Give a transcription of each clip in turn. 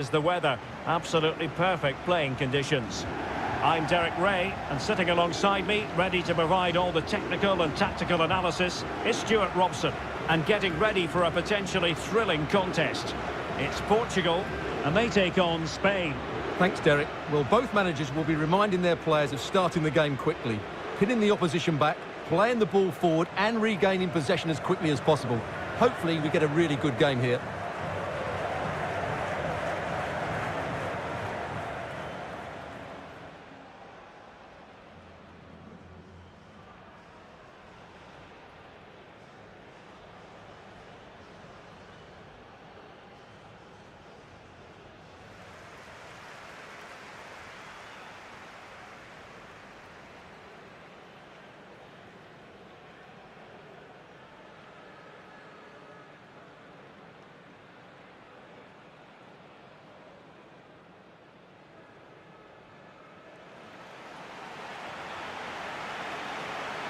Is the weather absolutely perfect playing conditions. I'm Derek Ray, and sitting alongside me, ready to provide all the technical and tactical analysis, is Stuart Robson, and getting ready for a potentially thrilling contest. It's Portugal, and they take on Spain. Thanks, Derek. Well, both managers will be reminding their players of starting the game quickly, pinning the opposition back, playing the ball forward and regaining possession as quickly as possible. Hopefully we get a really good game here.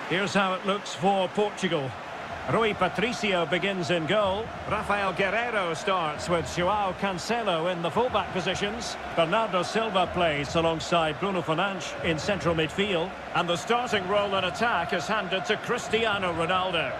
Here's how it looks for Portugal. Rui Patricio begins in goal. Rafael Guerreiro starts with João Cancelo in the fullback positions. Bernardo Silva plays alongside Bruno Fernandes in central midfield. And the starting role in attack is handed to Cristiano Ronaldo.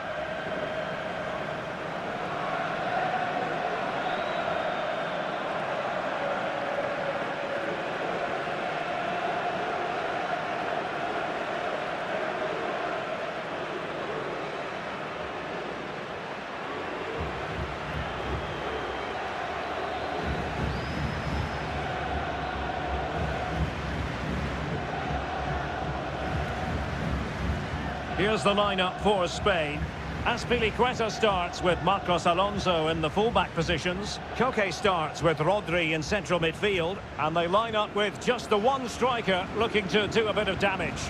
Here's the lineup for Spain. Azpilicueta starts with Marcos Alonso in the fullback positions. Koke starts with Rodri in central midfield. And they line up with just the one striker looking to do a bit of damage.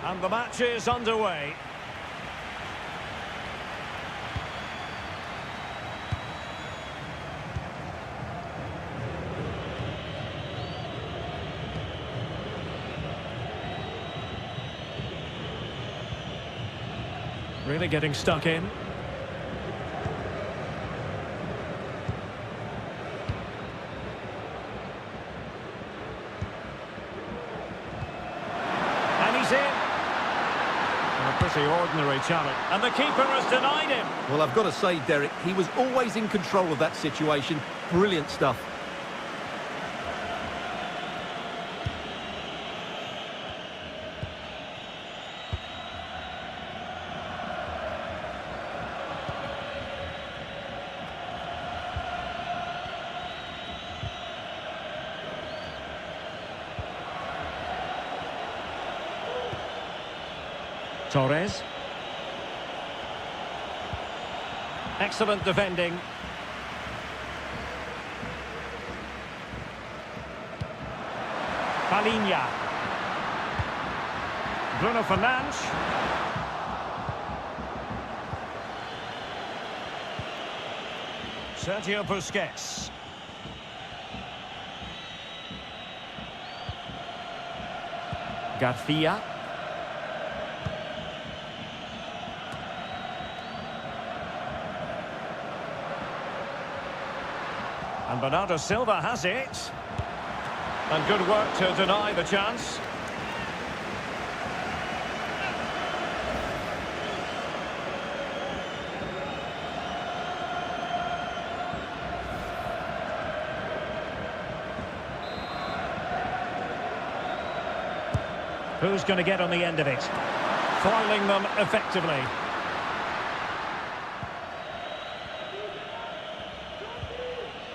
And the match is underway. Really getting stuck in. And he's in. A pretty ordinary challenge. And the keeper has denied him. Well, I've got to say, Derek, he was always in control of that situation. Brilliant stuff. Torres. Excellent defending. Palinha. Bruno Fernandes. Sergio Busquets. Garcia. And Bernardo Silva has it. And good work to deny the chance. Who's going to get on the end of it? Foiling them effectively.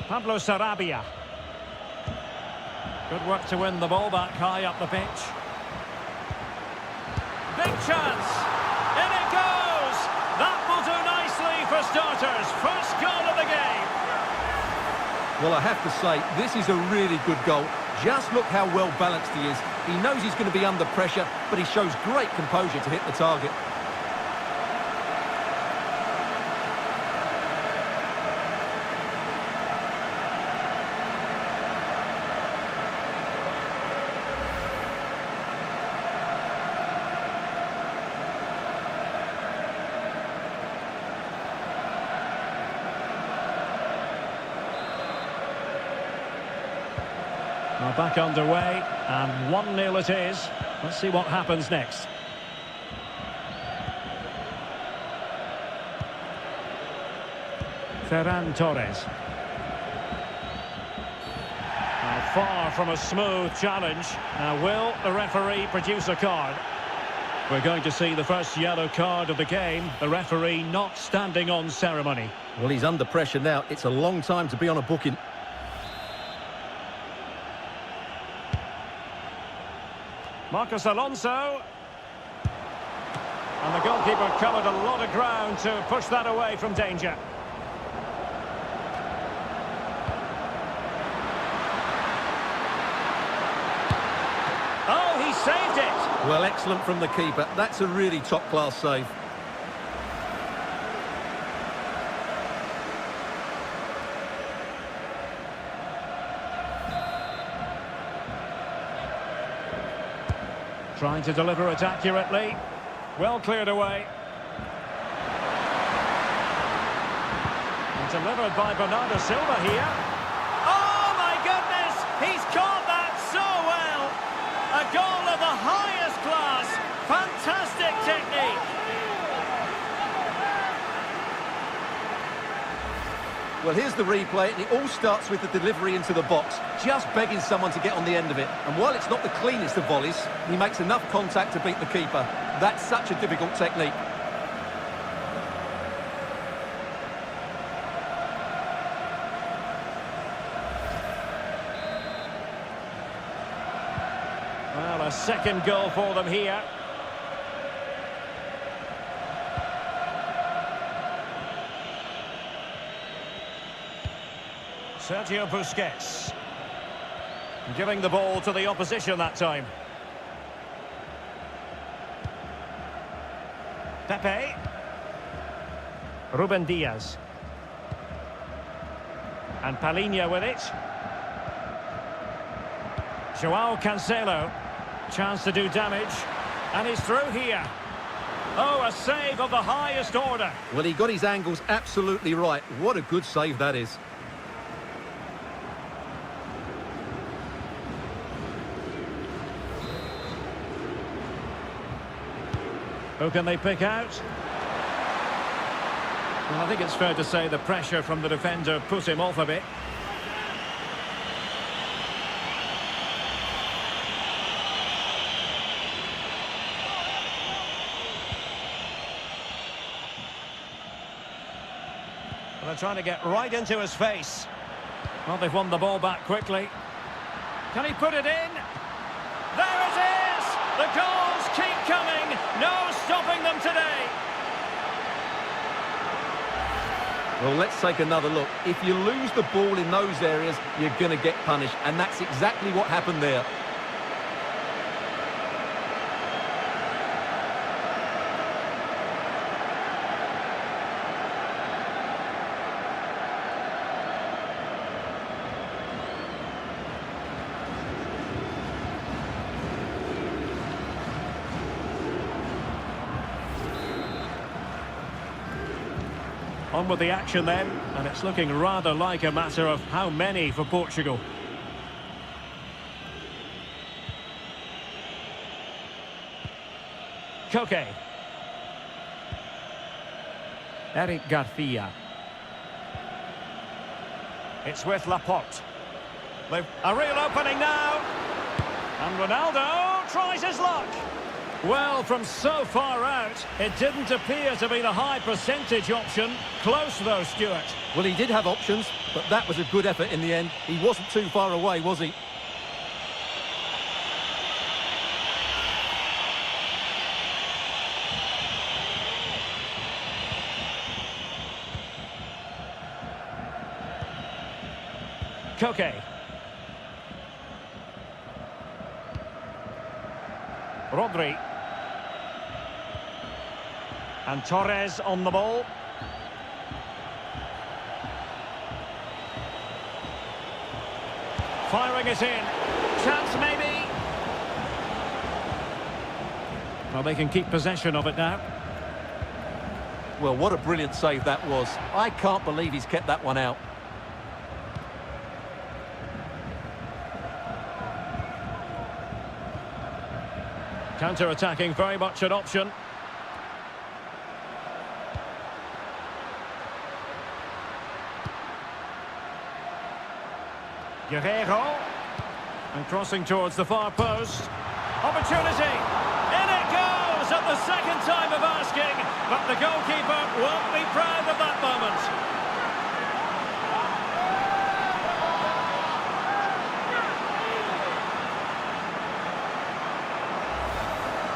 Pablo Sarabia. Good work to win the ball back high up the pitch. Big chance. In it goes. That will do nicely for starters. First goal of the game. Well, I have to say, this is a really good goal. Just look how well balanced he is. He knows he's going to be under pressure, but he shows great composure to hit the target. Well, back underway, and 1-0 it is. Let's see what happens next. Ferran Torres. Now, far from a smooth challenge. Now, will the referee produce a card? We're going to see the first yellow card of the game. The referee not standing on ceremony. Well, he's under pressure now. It's a long time to be on a booking. Marcos Alonso. And the goalkeeper covered a lot of ground to push that away from danger. Oh, he saved it! Well, excellent from the keeper. That's a really top-class save. Trying to deliver it accurately. Well cleared away. And delivered by Bernardo Silva here. Oh my goodness! He's caught that so well! A goal of the highest class. Fantastic technique. Well, here's the replay, and it all starts with the delivery into the box, just begging someone to get on the end of it. And while it's not the cleanest of volleys, he makes enough contact to beat the keeper. That's such a difficult technique. Well, a second goal for them here. Sergio Busquets. Giving the ball to the opposition that time. Pepe. Ruben Diaz. And Palinha with it. Joao Cancelo. Chance to do damage. And he's through here. Oh, a save of the highest order. Well, he got his angles absolutely right. What a good save that is. Who can they pick out? Well, I think it's fair to say the pressure from the defender put him off a bit. Well, they're trying to get right into his face. Well, they've won the ball back quickly. Can he put it in? There it is! The goals keep coming. No stopping them today. Well, let's take another look. If you lose the ball in those areas, you're going to get punished. And that's exactly what happened there. On with the action then, and it's looking rather like a matter of how many for Portugal. Koke. Eric Garcia. It's with Laporte. A real opening now. And Ronaldo tries his luck. Well, from so far out, it didn't appear to be the high percentage option. Close though, Stuart. Well, he did have options, but that was a good effort in the end. He wasn't too far away, was he? Koke. Rodri. And Torres on the ball. Firing it in. Chance maybe. Well, they can keep possession of it now. Well, what a brilliant save that was. I can't believe he's kept that one out. Counter-attacking, very much an option. Guerrero. And crossing towards the far post. Opportunity! In it goes at the second time of asking, but the goalkeeper won't be proud of that moment.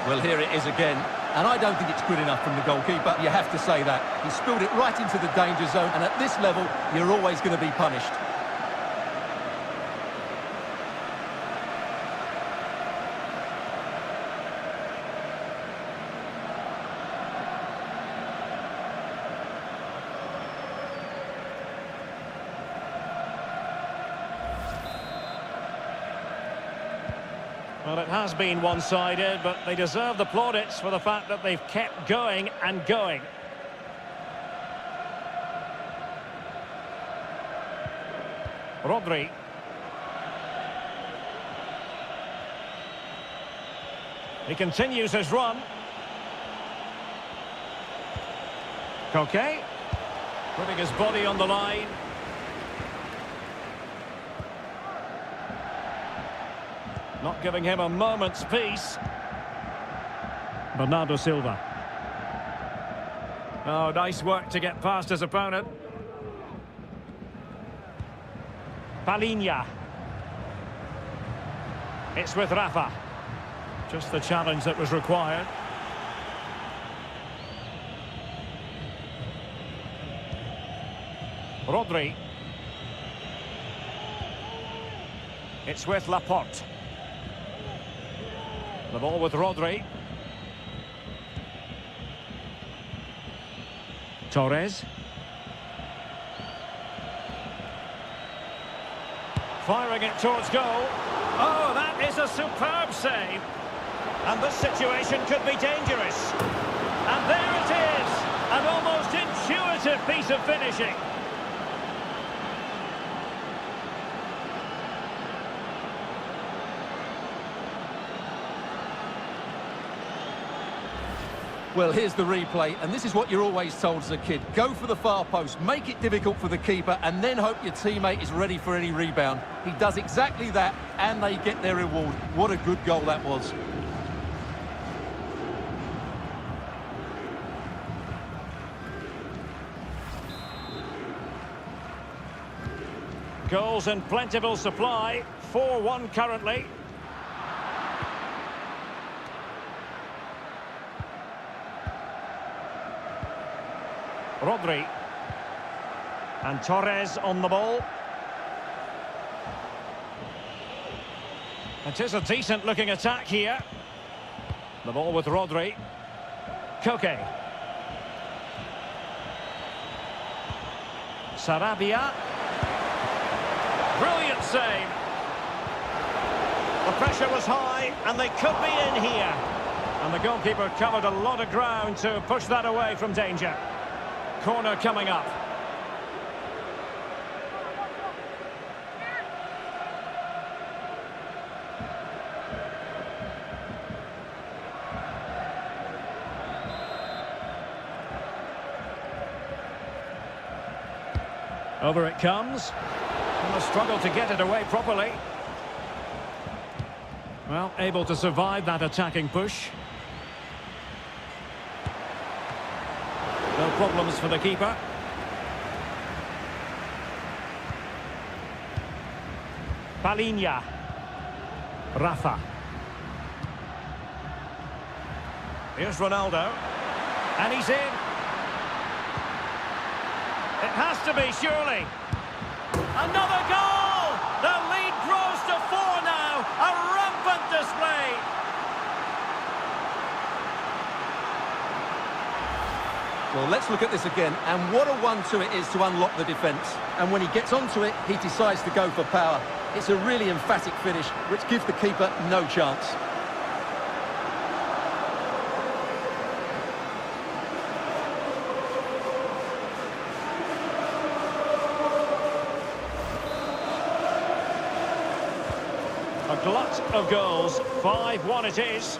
Well, here it is again, and I don't think it's good enough from the goalkeeper. You have to say that. He spilled it right into the danger zone, and at this level, you're always going to be punished. Well, it has been one-sided, but they deserve the plaudits for the fact that they've kept going and going. Rodri. He continues his run. Koke. Putting his body on the line. Not giving him a moment's peace. Bernardo Silva. Oh, nice work to get past his opponent. Palinha. It's with Rafa. Just the challenge that was required. Rodri. It's with Laporte. The ball with Rodri. Torres. Firing it towards goal. Oh, that is a superb save. And this situation could be dangerous. And there it is. An almost intuitive piece of finishing. Well, here's the replay, and this is what you're always told as a kid. Go for the far post, make it difficult for the keeper, and then hope your teammate is ready for any rebound. He does exactly that, and they get their reward. What a good goal that was. Goals in plentiful supply. 4-1 currently. Rodri. And Torres on the ball. It is a decent looking attack here. The ball with Rodri. Koke. Sarabia. Brilliant save. The pressure was high and they could be in here. And the goalkeeper covered a lot of ground to push that away from danger. Corner coming up. Over it comes. And a struggle to get it away properly. Well, able to survive that attacking push. No problems for the keeper. Palinha. Rafa. Here's Ronaldo. And he's in. It has to be, surely. Another goal! The lead grows to 4 now. A rampant display. Well, let's look at this again, and what a 1-2 it is to unlock the defence. And when he gets onto it, he decides to go for power. It's a really emphatic finish, which gives the keeper no chance. A glut of goals. 5-1 it is.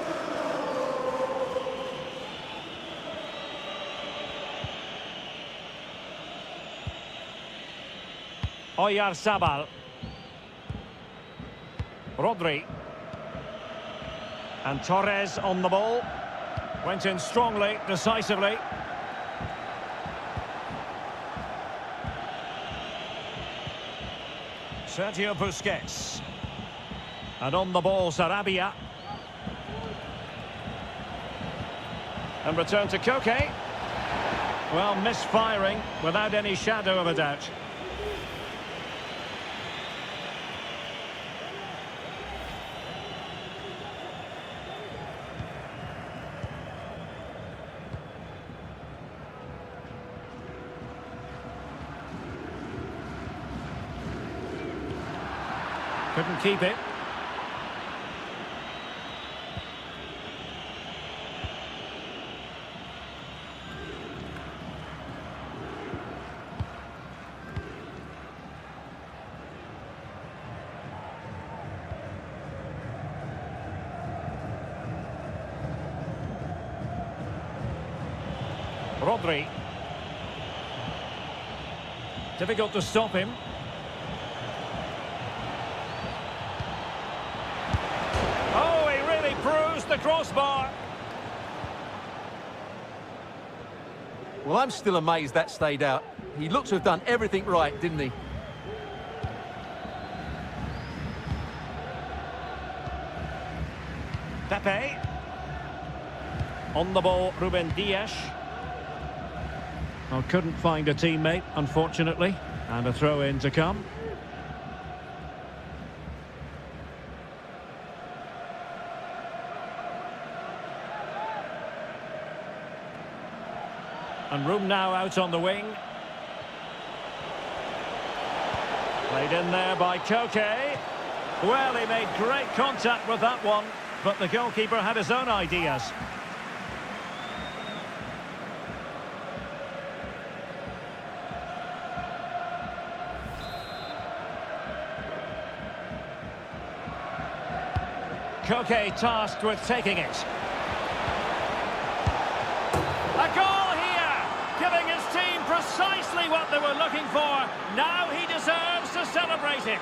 Oyarzabal. Rodri. And Torres on the ball. Went in strongly, decisively. Sergio Busquets. And on the ball, Sarabia. And return to Koke. Well, misfiring without any shadow of a doubt. Couldn't keep it. Rodri. Difficult to stop him. Oh, he really bruised the crossbar. Well, I'm still amazed that stayed out. He looks to have done everything right, didn't he? Pepe. On the ball, Ruben Dias. Well, couldn't find a teammate, unfortunately. And a throw-in to come. And room now out on the wing. Played in there by Koke. Well, he made great contact with that one, but the goalkeeper had his own ideas. Koke tasked with taking it. A goal here, giving his team precisely what they were looking for. Now he deserves to celebrate it.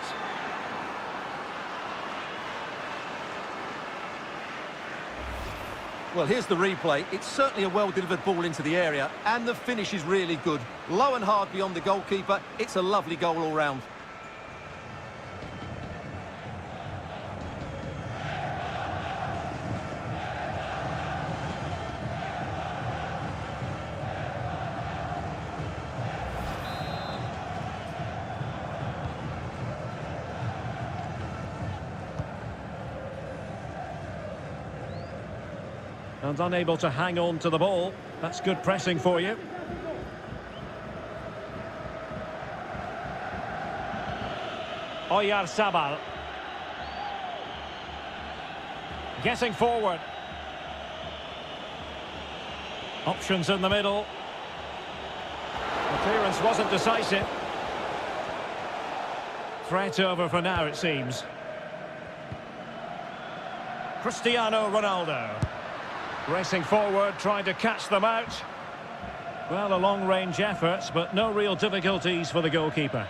Well, here's the replay. It's certainly a well-delivered ball into the area, and the finish is really good. Low and hard beyond the goalkeeper. It's a lovely goal all round. And unable to hang on to the ball. That's good pressing for you. Oyarzabal. Getting forward. Options in the middle. The clearance wasn't decisive. Threat over for now, it seems. Cristiano Ronaldo. Racing forward, trying to catch them out. Well, a long-range effort, but no real difficulties for the goalkeeper.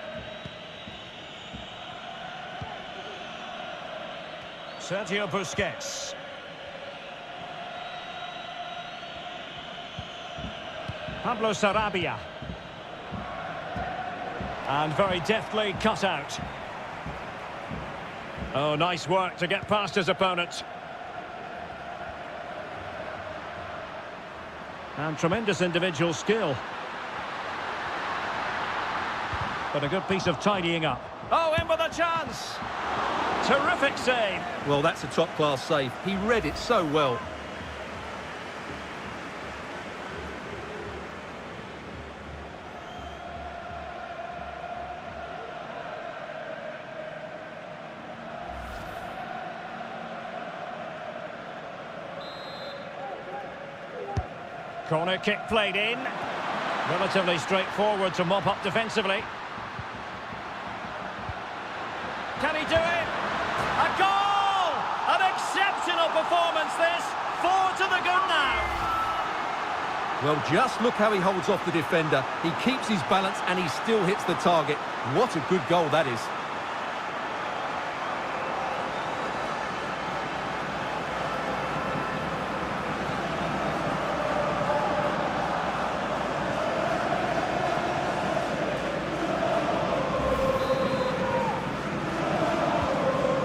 Sergio Busquets. Pablo Sarabia. And very deftly cut out. Oh, nice work to get past his opponent. And tremendous individual skill. But a good piece of tidying up. Oh, in with a chance! Terrific save. Well, that's a top-class save. He read it so well. Corner kick played in. Relatively straightforward to mop up defensively. Can he do it? A goal! An exceptional performance this. 4 to the good now. Well, just look how he holds off the defender. He keeps his balance and he still hits the target. What a good goal that is.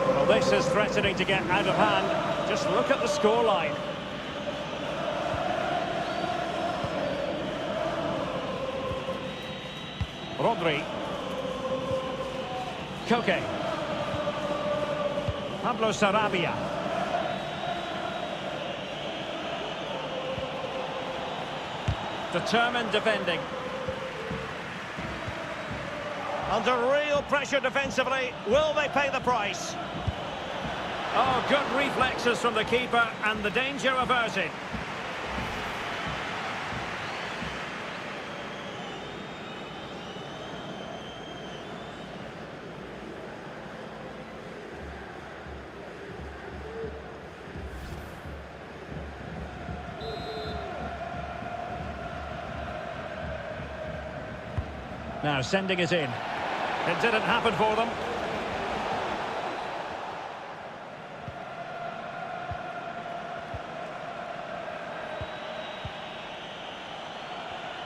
Well, this is threatening to get out of hand. Just look at the scoreline. Rodri. Koke. Pablo Sarabia. Determined defending. Under real pressure defensively. Will they pay the price? Oh, good reflexes from the keeper and the danger averted. Now sending it in. It didn't happen for them.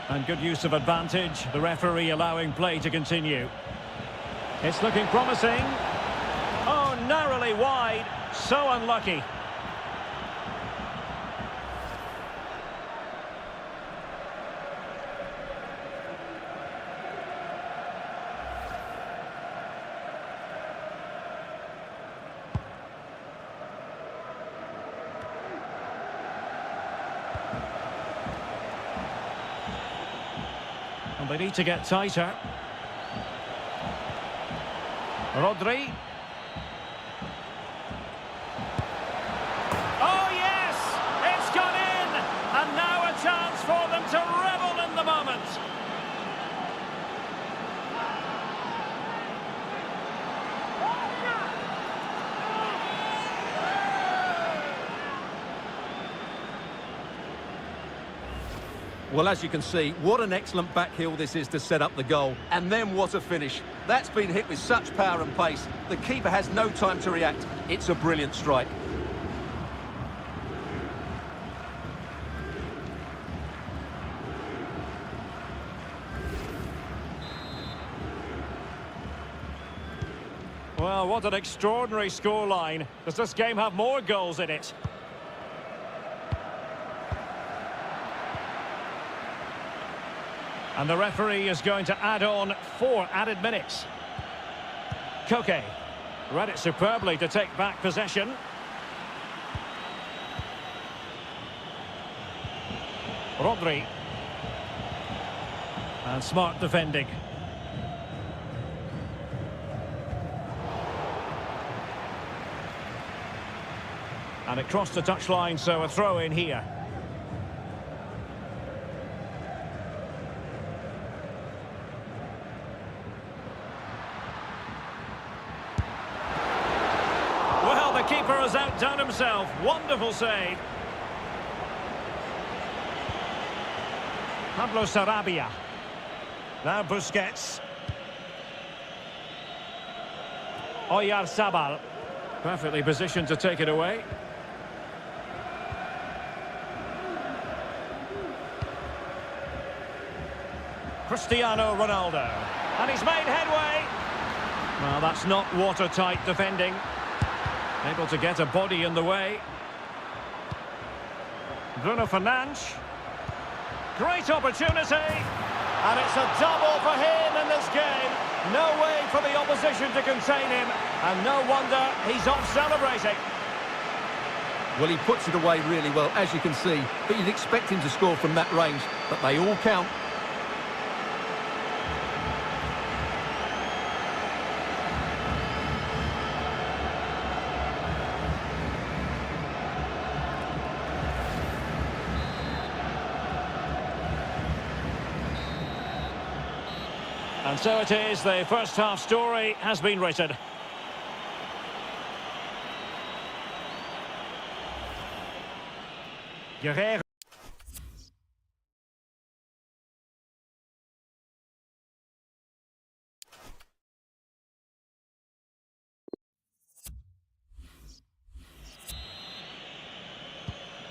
And good use of advantage. The referee allowing play to continue. It's looking promising. Oh, narrowly wide. So unlucky. And they need to get tighter. Rodri. Oh yes! It's gone in! And now a chance for them to revel in the moment. Well, as you can see, what an excellent back heel this is to set up the goal. And then what a finish. That's been hit with such power and pace. The keeper has no time to react. It's a brilliant strike. Well, what an extraordinary scoreline. Does this game have more goals in it? And the referee is going to add on 4 added minutes. Koke read it superbly to take back possession. Rodri. And smart defending. And it crossed the touchline, so a throw in here. Well, the keeper has outdone himself. Wonderful save. Pablo Sarabia. Now Busquets. Oyarzabal. Perfectly positioned to take it away. Cristiano Ronaldo. And he's made headway. Well, that's not watertight defending. Able to get a body in the way. Bruno Fernandes. Great opportunity. And it's a double for him in this game. No way for the opposition to contain him. And no wonder he's off celebrating. Well, he puts it away really well, as you can see. But you'd expect him to score from that range. But they all count. And so it is, the first half story has been written. Guerreiro.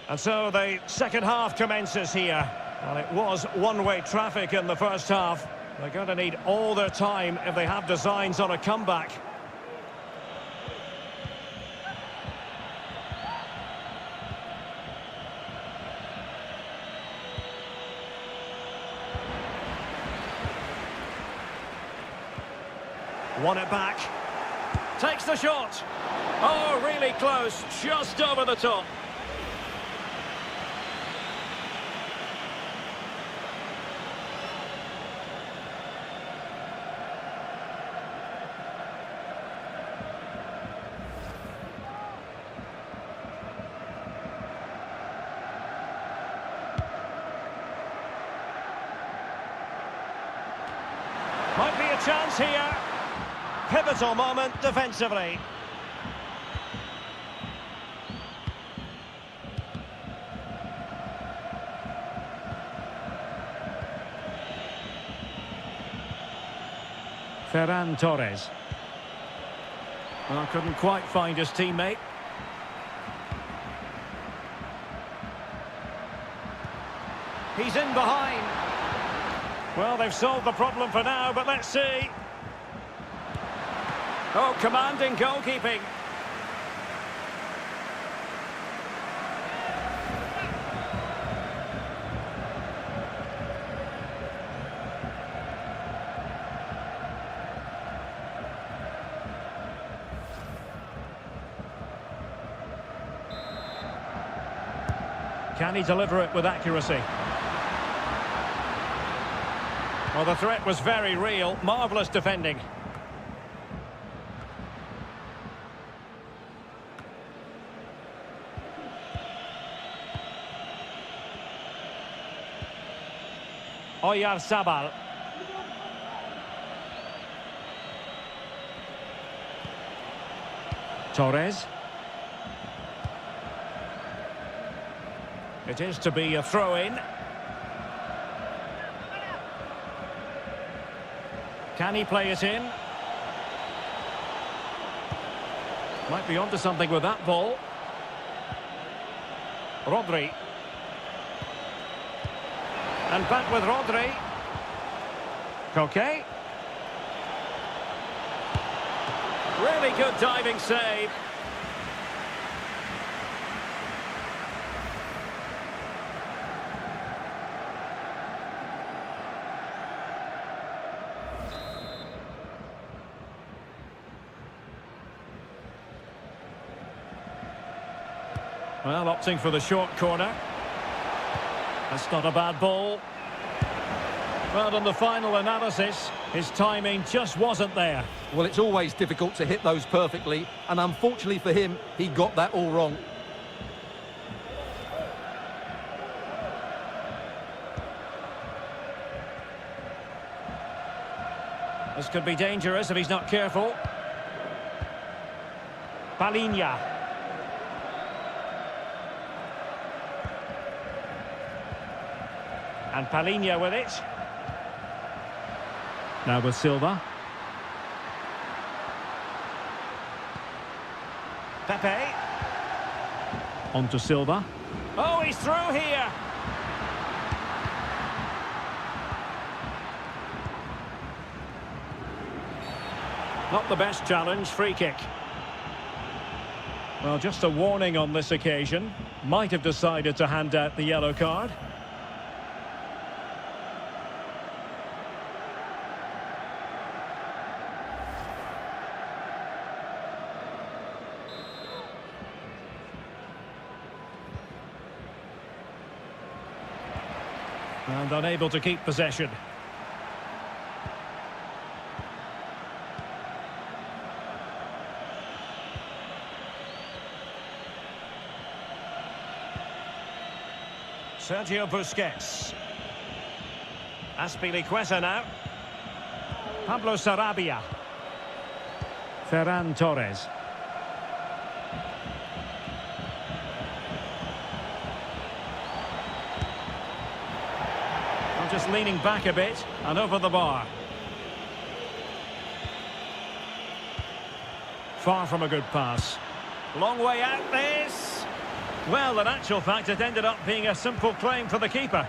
And so the second half commences here. Well, it was one-way traffic in the first half. They're going to need all their time if they have designs on a comeback. Won it back. Takes the shot. Oh, really close. Just over the top. Might be a chance here. Pivotal moment defensively. Ferran Torres. Well, couldn't quite find his teammate. He's in behind. Well, they've solved the problem for now, but let's see. Oh, commanding goalkeeping. Can he deliver it with accuracy? Well, the threat was very real. Marvellous defending. Oyarzabal. Torres. It is to be a throw-in. Can he play it in? Might be onto something with that ball. Rodri. And back with Rodri. Coquet. Really good diving save. Well, opting for the short corner. That's not a bad ball. Well, on the final analysis, his timing just wasn't there. Well, it's always difficult to hit those perfectly, and unfortunately for him, he got that all wrong. This could be dangerous if he's not careful. Palinha. And Palinha with it. Now with Silva. Pepe. On to Silva. Oh, he's through here. Not the best challenge, free kick. Well, just a warning on this occasion. Might have decided to hand out the yellow card. And unable to keep possession. Sergio Busquets. Azpilicueta now. Pablo Sarabia. Ferran Torres. Just leaning back a bit and over the bar. Far from a good pass. Long way out this. Well, in actual fact, it ended up being a simple claim for the keeper.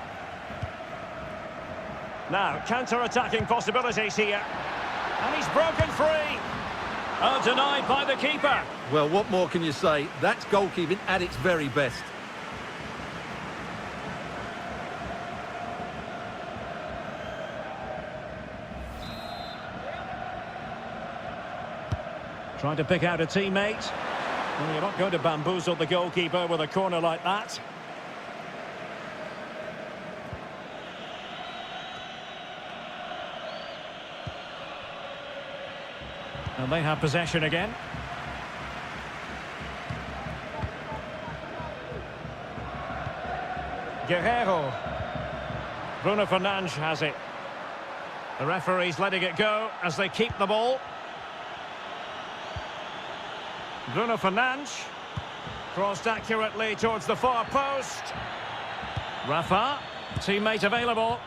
Now, counter-attacking possibilities here. And he's broken free. Oh, denied by the keeper. Well, what more can you say? That's goalkeeping at its very best. Trying to pick out a teammate. Well, you're not going to bamboozle the goalkeeper with a corner like that. And they have possession again. Guerrero. Bruno Fernandes has it. The referee's letting it go as they keep the ball. Bruno Fernandes. Crossed accurately towards the far post. Rafa. Teammate available.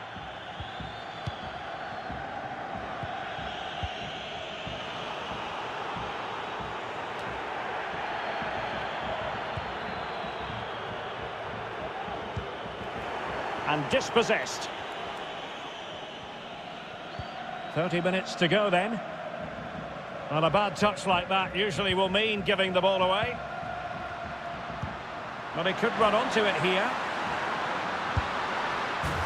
And dispossessed. 30 minutes to go then. Well, a bad touch like that usually will mean giving the ball away. But he could run onto it here.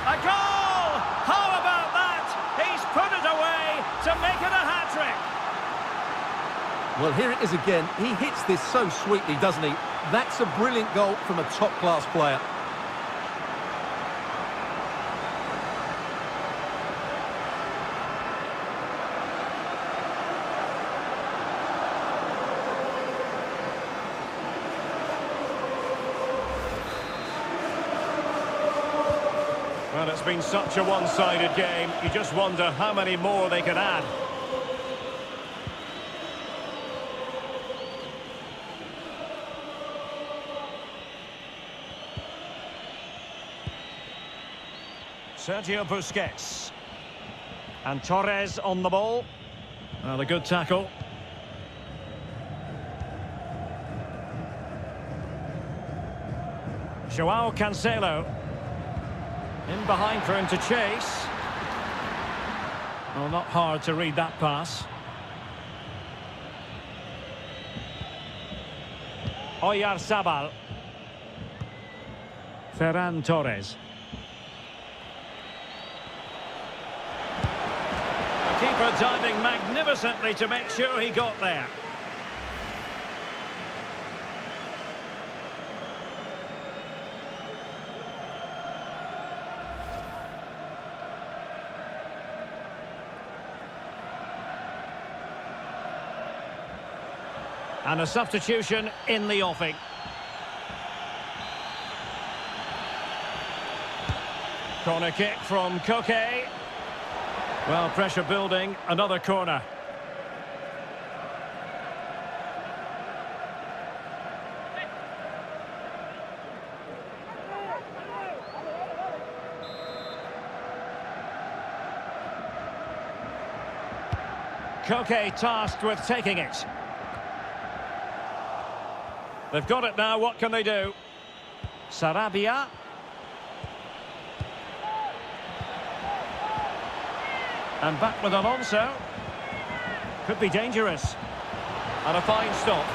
A goal! How about that? He's put it away to make it a hat-trick. Well, here it is again. He hits this so sweetly, doesn't he? That's a brilliant goal from a top-class player. Well, it's been such a one-sided game. You just wonder how many more they could add. Sergio Busquets. And Torres on the ball. Well, a good tackle. João Cancelo. In behind for him to chase. Well, not hard to read that pass. Oyarzabal. Ferran Torres. The keeper diving magnificently to make sure he got there. And a substitution in the offing. Corner kick from Koke. Well, pressure building, another corner. Koke tasked with taking it. They've got it now, what can they do? Sarabia. And back with Alonso. Could be dangerous. And a fine stop.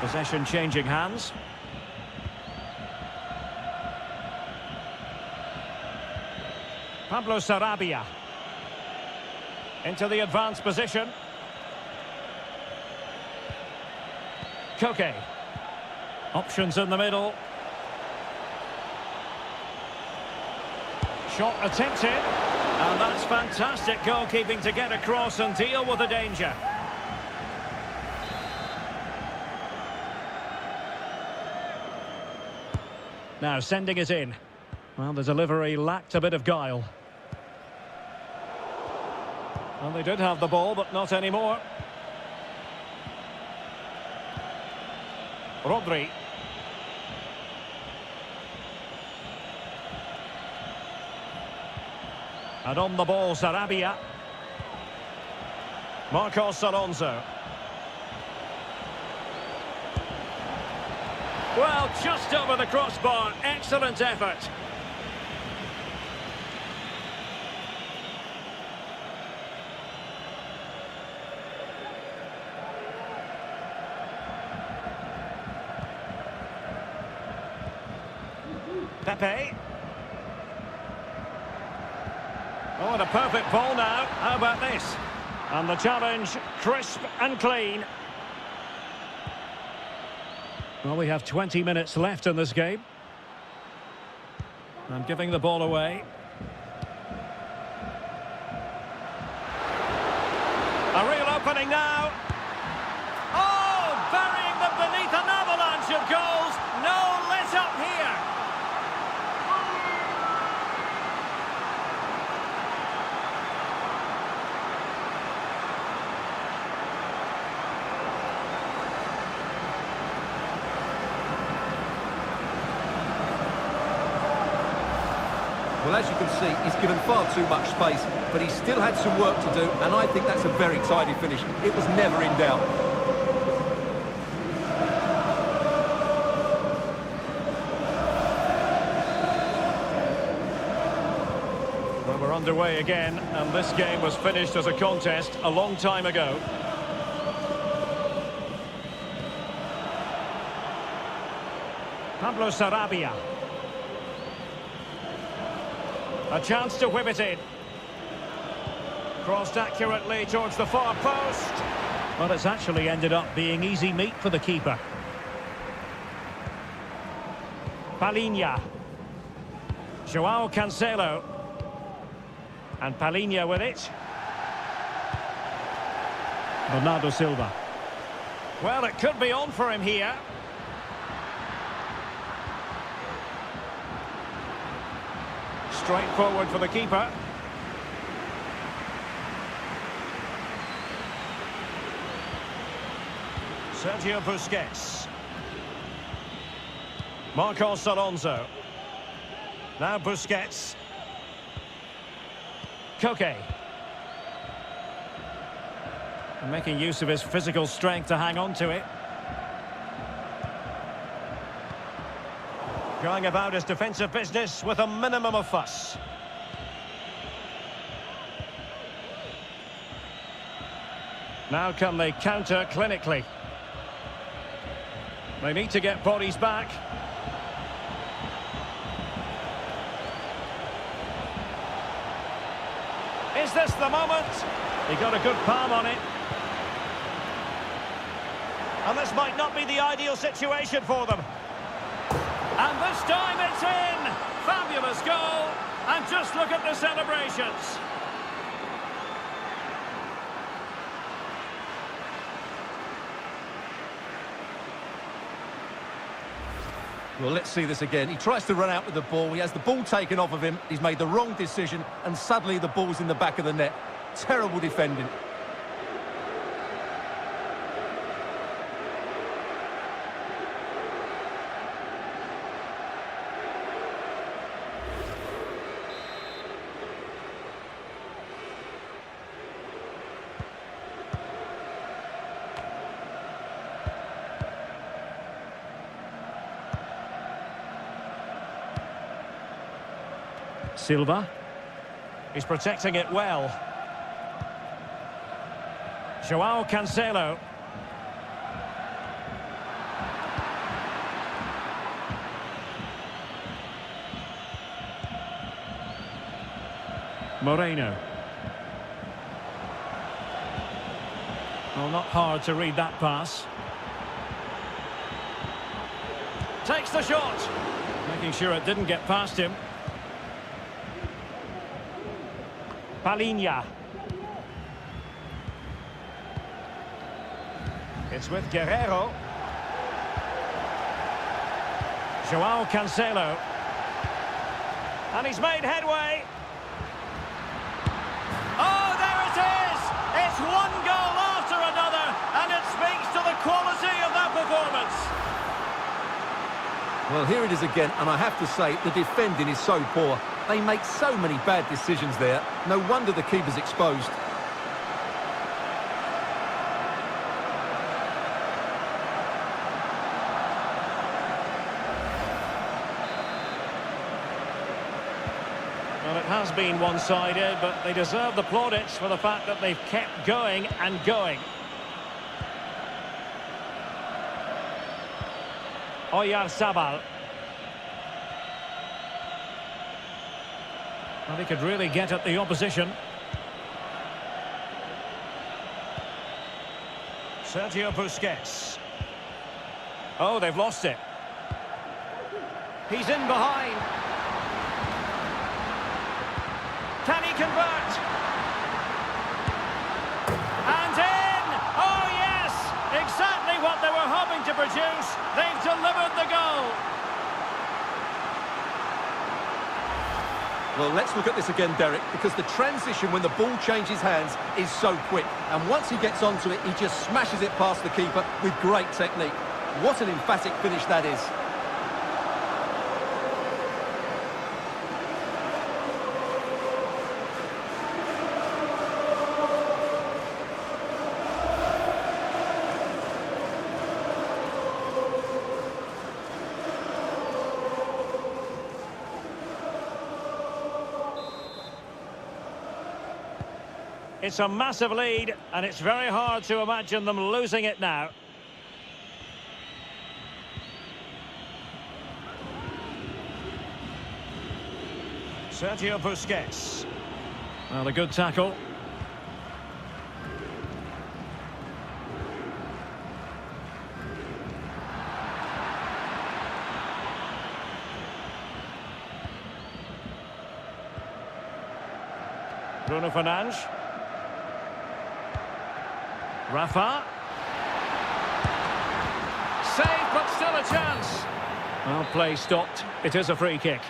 Possession changing hands. Pablo Sarabia. Into the advanced position. Koke. Options in the middle. Shot attempted. And that's fantastic goalkeeping to get across and deal with the danger. Now sending it in. Well, the delivery lacked a bit of guile. Well, they did have the ball, but not anymore. Rodri. And on the ball, Sarabia. Marcos Alonso. Well, just over the crossbar. Excellent effort. Pepe. Oh, and a perfect ball now. How about this? And the challenge, crisp and clean. Well, we have 20 minutes left in this game. And giving the ball away. A real opening now. Oh, burying them beneath an avalanche of goals. No let up here. Well, as you can see, he's given far too much space, but he still had some work to do, and I think that's a very tidy finish. It was never in doubt. Well, we're underway again, and this game was finished as a contest a long time ago. Pablo Sarabia. A chance to whip it in. Crossed accurately towards the far post. Well, it's actually ended up being easy meat for the keeper. Palhinha. Joao Cancelo. And Palhinha with it. Bernardo Silva. Well, it could be on for him here. Straight forward for the keeper. Sergio Busquets. Marcos Alonso. Now Busquets. Koke. Making use of his physical strength to hang on to it. Going about his defensive business with a minimum of fuss. Now can they counter clinically? They need to get bodies back. Is this the moment? He got a good palm on it. And this might not be the ideal situation for them. And this time it's in! Fabulous goal! And just look at the celebrations. Well, let's see this again. He tries to run out with the ball. He has the ball taken off of him. He's made the wrong decision, and suddenly the ball's in the back of the net. Terrible defending. Silva. He's protecting it well. Joao Cancelo. Moreno. Well, not hard to read that pass. Takes the shot. Making sure it didn't get past him. Palhinha. It's with Guerrero. Joao Cancelo. And he's made headway. Oh, there it is! It's one goal after another, and it speaks to the quality of that performance. Well, here it is again, and I have to say, the defending is so poor. They make so many bad decisions there. No wonder the keeper's exposed. Well, it has been one-sided, but they deserve the plaudits for the fact that they've kept going and going. Oyarzabal. Well, he could really get at the opposition. Sergio Busquets. Oh, they've lost it. He's in behind. Can he convert? And in! Oh, yes! Exactly what they were hoping to produce. They've delivered the goal. Well, let's look at this again, Derek, because the transition when the ball changes hands is so quick. And once he gets onto it, he just smashes it past the keeper with great technique. What an emphatic finish that is. It's a massive lead, and it's very hard to imagine them losing it now. Sergio Busquets. Well, a good tackle. Bruno Fernandes. Rafa. Save, but still a chance. Well, play stopped. It is a free kick.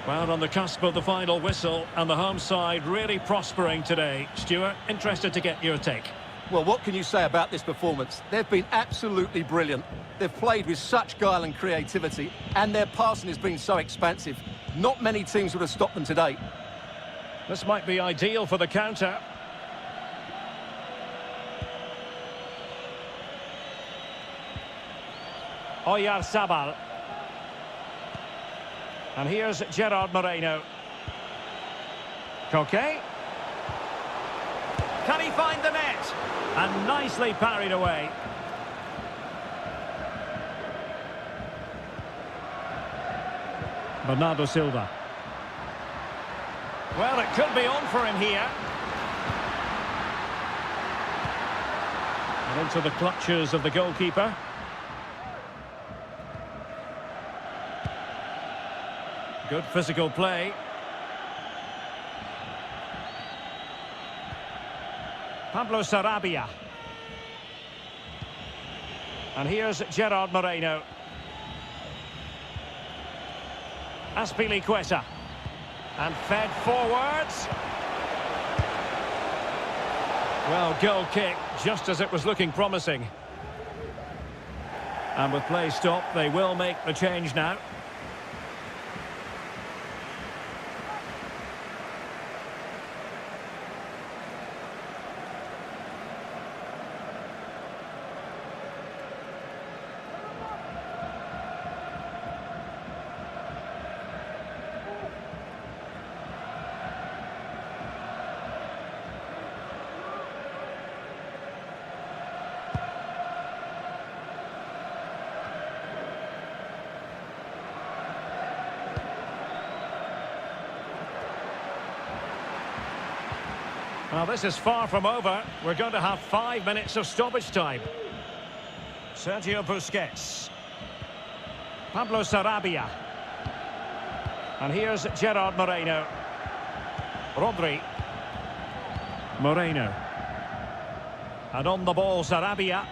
Well, on the cusp of the final whistle, and the home side really prospering today. Stuart, interested to get your take. Well, what can you say about this performance? They've been absolutely brilliant. They've played with such guile and creativity, and their passing has been so expansive. Not many teams would have stopped them today. This might be ideal for the counter. Oyarzabal. And here's Gerard Moreno. Coquet. Can he find the net? And nicely parried away. Bernardo Silva. Well, it could be on for him here. And into the clutches of the goalkeeper. Good physical play. Pablo Sarabia. And here's Gerard Moreno. Azpilicueta. And fed forwards. Well, goal kick, just as it was looking promising. And with play stopped, they will make the change now. Well, this is far from over. We're going to have 5 minutes of stoppage time. Sergio Busquets. Pablo Sarabia. And here's Gerard Moreno. Rodri. Moreno. And on the ball, Sarabia.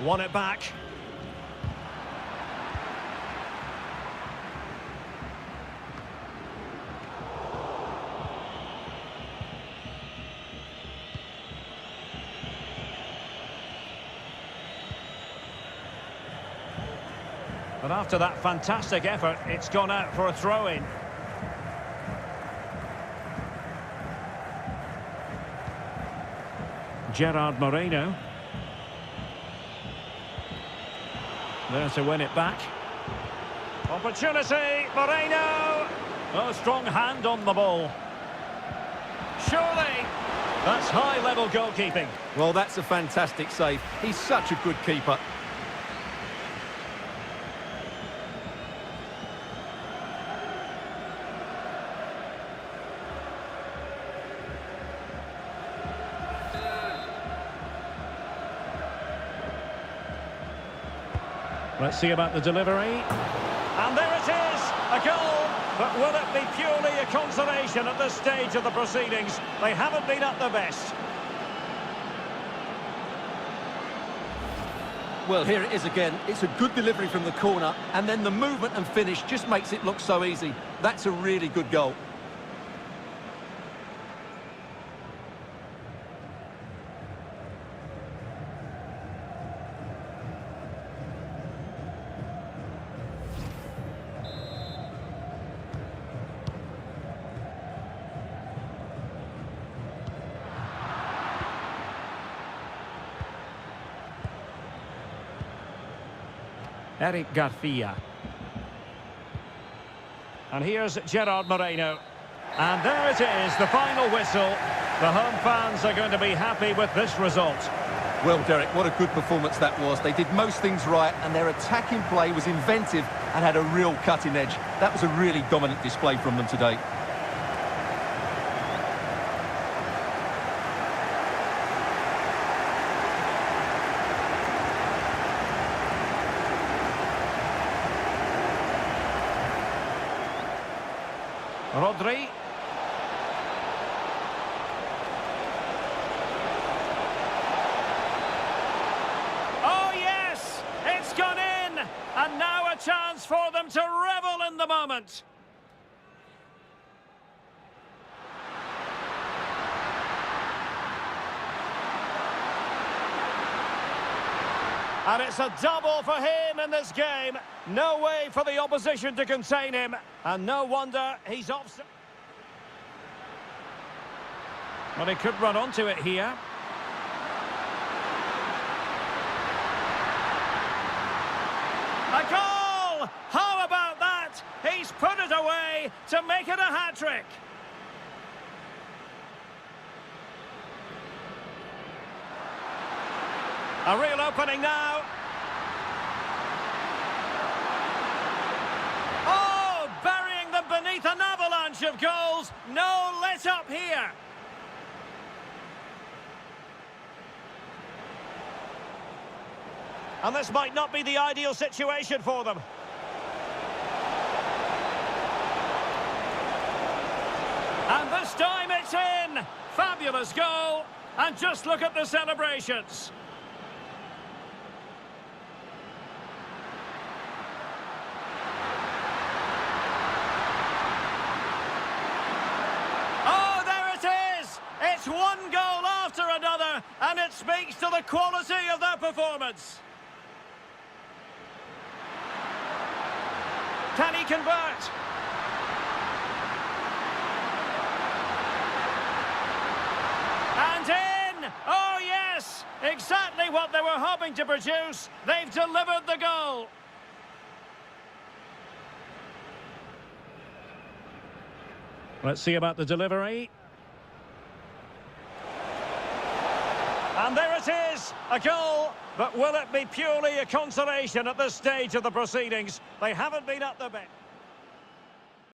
Won it back. after that fantastic effort, it's gone out for a throw-in. Gerard Moreno. There to win it back. Opportunity, Moreno! Oh, strong hand on the ball. Surely, that's high-level goalkeeping. Well, that's a fantastic save. He's such a good keeper. Let's see about the delivery. And there it is, a goal. But will it be purely a consolation at this stage of the proceedings? They haven't been at their best. Well, here it is again. It's a good delivery from the corner, and then the movement and finish just makes it look so easy. That's a really good goal. Eric Garcia. And here's Gerard Moreno. And there it is, the final whistle. The home fans are going to be happy with this result. Well, Derek, what a good performance that was. They did most things right, and their attacking play was inventive and had a real cutting edge. That was a really dominant display from them today. Rodri. Oh yes, it's gone in, and now a chance for them to revel in the moment. And it's a double for him in this game. No way for the opposition to contain him. And no wonder he's off. Well, he could run onto it here. A goal! How about that? He's put it away to make it a hat-trick. A real opening now. Oh, burying them beneath an avalanche of goals. No let up here. And this might not be the ideal situation for them. And this time it's in. Fabulous goal. And just look at the celebrations. It's one goal after another, and it speaks to the quality of their performance. Can he convert? And in! Oh yes! Exactly what they were hoping to produce. They've delivered the goal. Let's see about the delivery. And there it is, a goal, but will it be purely a consolation at this stage of the proceedings? They haven't been at the best.